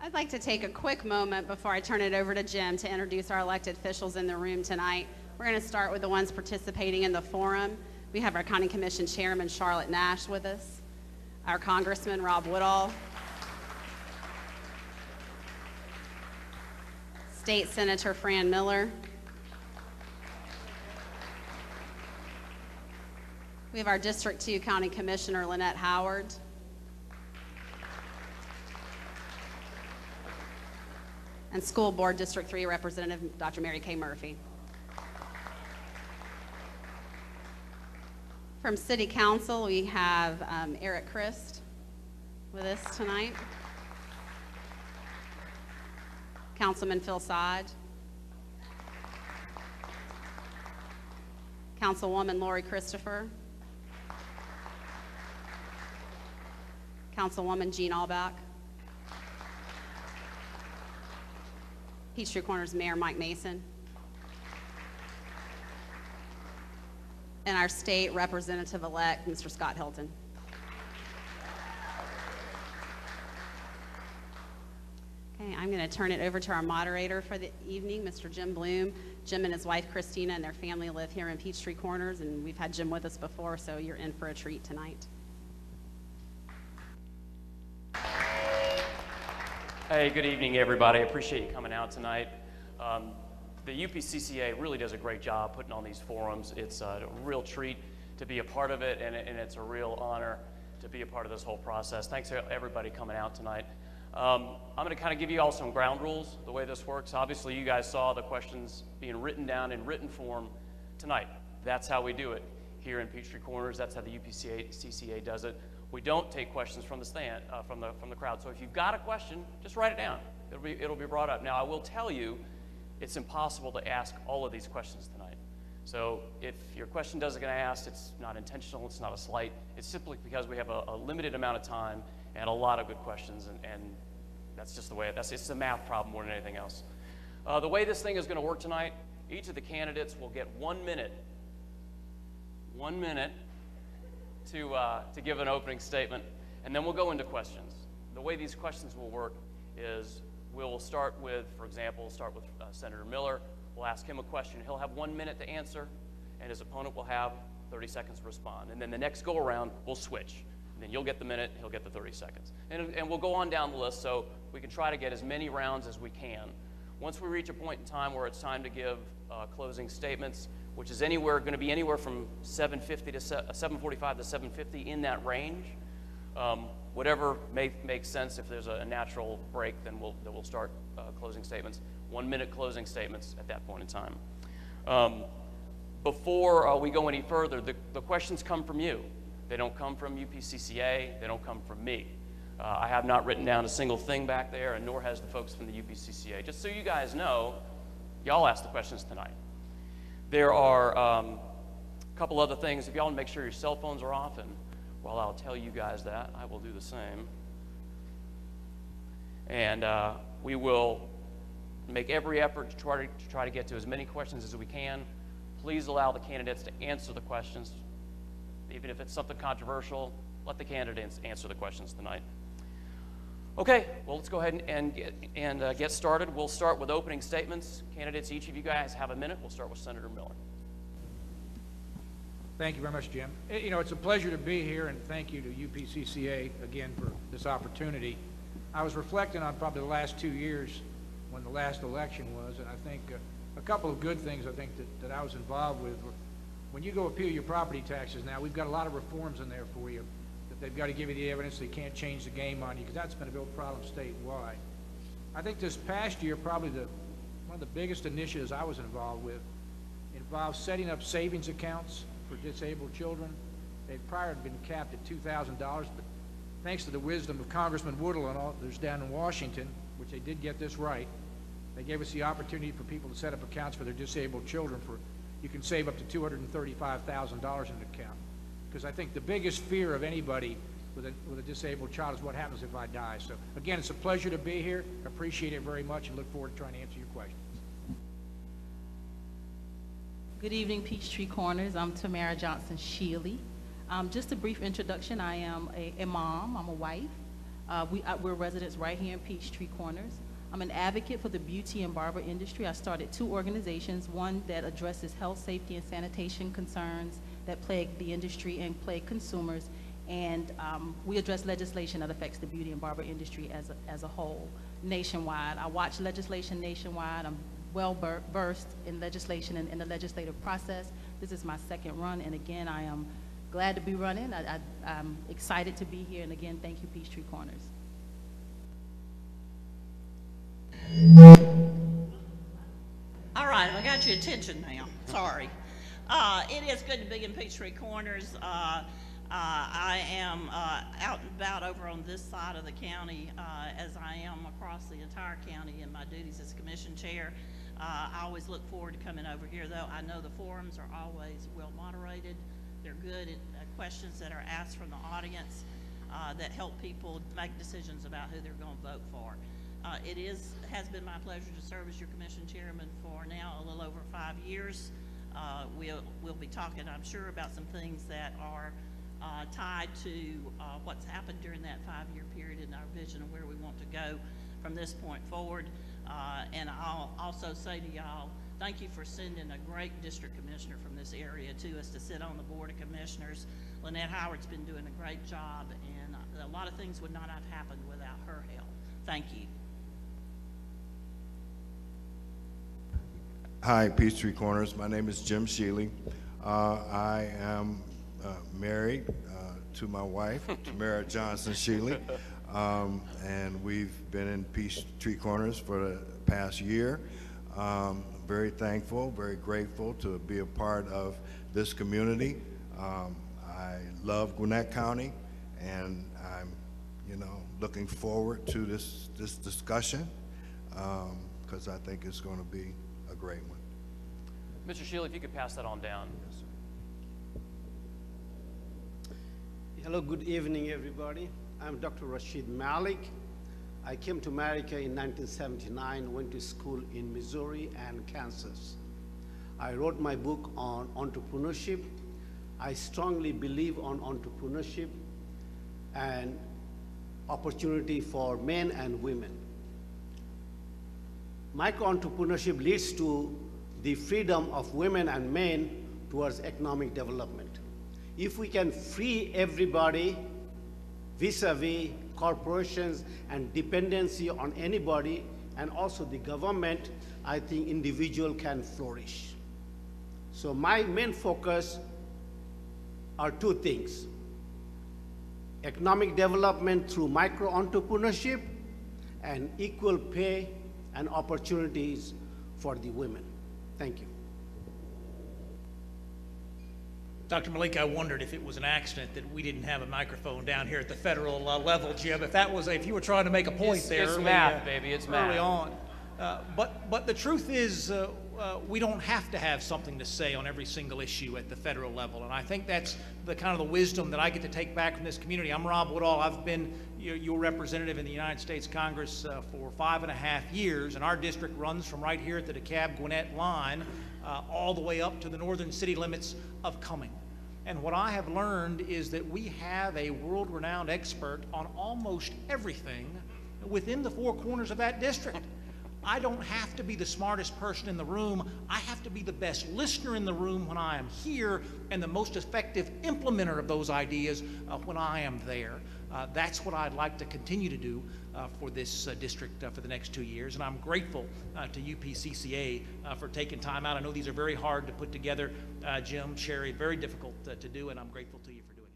I'd like to take a quick moment before I turn it over to Jim to introduce our elected officials in the room tonight. We're going to start with the ones participating in the forum. We have our County Commission Chairman, Charlotte Nash, with us, our Congressman, Woodall, State Senator Fran Millar, we have our District 2 County Commissioner, Lynette Howard, and School Board District 3 Representative Dr. Mary Kay Murphy. From City Council, we have Eric Christ with us tonight. Councilman Phil Sod. Councilwoman Lori Christopher. Councilwoman Jean Albach. Peachtree Corners Mayor Mike Mason. And our state representative-elect, Mr. Scott Hilton. Okay, I'm going to turn it over to our moderator for the evening, Mr. Jim Blum. Jim and his wife, Christina, and their family live here in Peachtree Corners, and we've had Jim with us before, so you're in for a treat tonight. Hey, good evening, everybody. I appreciate you coming out tonight. The UPCCA really does a great job putting on these forums. It's a real treat to be a part of it, and it's a real honor to be a part of this whole process. Thanks to everybody coming out tonight. I'm going to kind of give you all some ground rules, the way this works. Obviously, you guys saw the questions being written down in written form tonight. That's how we do it here in Peachtree Corners. That's how the UPCCA does it. We don't take questions from the stand, from the crowd. So if you've got a question, just write it down. It'll be brought up. Now, I will tell you, it's impossible to ask all of these questions tonight. So if your question doesn't get asked, it's not intentional, it's not a slight. It's simply because we have a limited amount of time and a lot of good questions, and that's just the way it's a math problem more than anything else. The way this thing is going to work tonight, each of the candidates will get 1 minute to give an opening statement, and then we'll go into questions. The way these questions will work is we'll start with, for example, Senator Millar. We'll ask him a question. He'll have 1 minute to answer, and his opponent will have 30 seconds to respond. And then the next go around, we'll switch. And then you'll get the minute, he'll get the 30 seconds. And we'll go on down the list so we can try to get as many rounds as we can. Once we reach a point in time where it's time to give closing statements, which is going to be anywhere from 7:45 to 7:50 in that range. Whatever makes sense. If there's a natural break, then we'll start closing statements. 1 minute closing statements at that point in time. Before we go any further, the questions come from you. They don't come from UPCCA. They don't come from me. I have not written down a single thing back there, and nor has the folks from the UPCCA. Just so you guys know, y'all ask the questions tonight. There are a couple other things. If y'all want to make sure your cell phones are off, and while I'll tell you guys that, I will do the same. And we will make every effort to try to get to as many questions as we can. Please allow the candidates to answer the questions. Even if it's something controversial, let the candidates answer the questions tonight. Okay, well, let's go ahead and get started. We'll start with opening statements. Candidates, each of you guys have a minute. We'll start with Senator Millar. Thank you very much, Jim. You know, it's a pleasure to be here, and thank you to UPCCA again for this opportunity. I was reflecting on probably the last 2 years when the last election was, and I think a couple of good things I think that I was involved with. When you go appeal your property taxes now, we've got a lot of reforms in there for you. That they've got to give you the evidence, they can't change the game on you, because that's been a real problem statewide. I think this past year, probably one of the biggest initiatives I was involved with involved setting up savings accounts for disabled children. They'd prior been capped at $2,000, but thanks to the wisdom of Congressman Woodall and others down in Washington, which they did get this right, they gave us the opportunity for people to set up accounts for their disabled children. You can save up to $235,000 in an account. Because I think the biggest fear of anybody with a disabled child is what happens if I die. So again, it's a pleasure to be here. Appreciate it very much and look forward to trying to answer your questions. Good evening, Peachtree Corners. I'm Tamara Johnson-Shealy. Just a brief introduction. I am a mom. I'm a wife. We're residents right here in Peachtree Corners. I'm an advocate for the beauty and barber industry. I started 2 organizations, one that addresses health, safety, and sanitation concerns that plague the industry and plague consumers, and we address legislation that affects the beauty and barber industry as a whole, nationwide. I watch legislation nationwide. I'm well versed in legislation and in the legislative process. This is my 2nd run, and again, I am glad to be running. I'm excited to be here, and again, thank you, Peachtree Corners. All right, I got your attention now. Sorry. It is good to be in Peachtree Corners. I am out and about over on this side of the county as I am across the entire county in my duties as commission chair. I always look forward to coming over here, though. I know the forums are always well moderated. They're good at questions that are asked from the audience that help people make decisions about who they're going to vote for. It has been my pleasure to serve as your commission chairman for now a little over 5 years. We'll be talking, I'm sure, about some things that are tied to what's happened during that 5-year period and our vision of where we want to go from this point forward. And I'll also say to y'all, thank you for sending a great district commissioner from this area to us to sit on the board of commissioners. Lynette Howard's been doing a great job, and a lot of things would not have happened without her help. Thank you. Hi, Peachtree Corners. My name is Jim Shealey. I am married to my wife, Tamara Johnson-Shealy, and we've been in Peachtree Corners for the past year. Very thankful, very grateful to be a part of this community. I love Gwinnett County, and I'm, looking forward to this discussion because I think it's going to be a great one. Mr. Shealey, if you could pass that on down. Yes, sir. Hello, good evening, everybody. I'm Dr. Rashid Malik. I came to America in 1979, went to school in Missouri and Kansas. I wrote my book on entrepreneurship. I strongly believe on entrepreneurship and opportunity for men and women. Micro-entrepreneurship leads to the freedom of women and men towards economic development. If we can free everybody vis-a-vis corporations and dependency on anybody and also the government, I think individual can flourish. So my main focus are 2 things: economic development through micro-entrepreneurship and equal pay and opportunities for the women. Thank you. Dr. Malik, I wondered if it was an accident that we didn't have a microphone down here at the federal level, Jim. If you were trying to make a point there, it's math, baby. It's early math. on. But the truth is, we don't have to have something to say on every single issue at the federal level, and I think that's the kind of the wisdom that I get to take back from this community. I'm Rob Woodall. I've been your representative in the United States Congress for 5.5 years, and our district runs from right here at the DeKalb-Gwinnett line all the way up to the northern city limits of Cumming. And what I have learned is that we have a world-renowned expert on almost everything within the 4 corners of that district. I don't have to be the smartest person in the room. I have to be the best listener in the room when I am here and the most effective implementer of those ideas when I am there. That's what I'd like to continue to do for this district for the next 2 years, and I'm grateful to UPCCA for taking time out. I know these are very hard to put together, Jim, Sherry, very difficult to do, and I'm grateful to you for doing it.